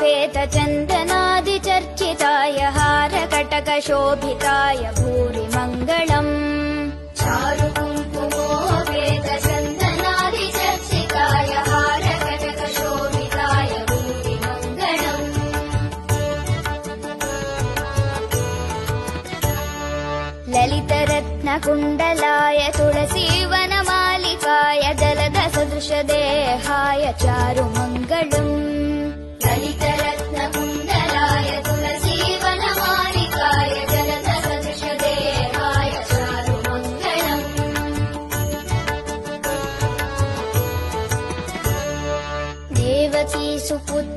श्वेतचन्दनादिचर्चिताय हारकटकशोभिताय भूरि मङ्गलम्। चारुकुङ्कुमोपेतचन्दनादिचर्चिताय हारकटकशोभिताय भूरि मङ्गलम्। ललितरत्नकुण्डलाय तुलसीवनमालिकाय दलदसदृशदेहाय चारुमङ्गलम्। ललितरत्नकुण्डलाय तुलसीवनमालिकाय दलदसदृशदेहाय चारुमङ्गलम्। देवकी सुपुत्र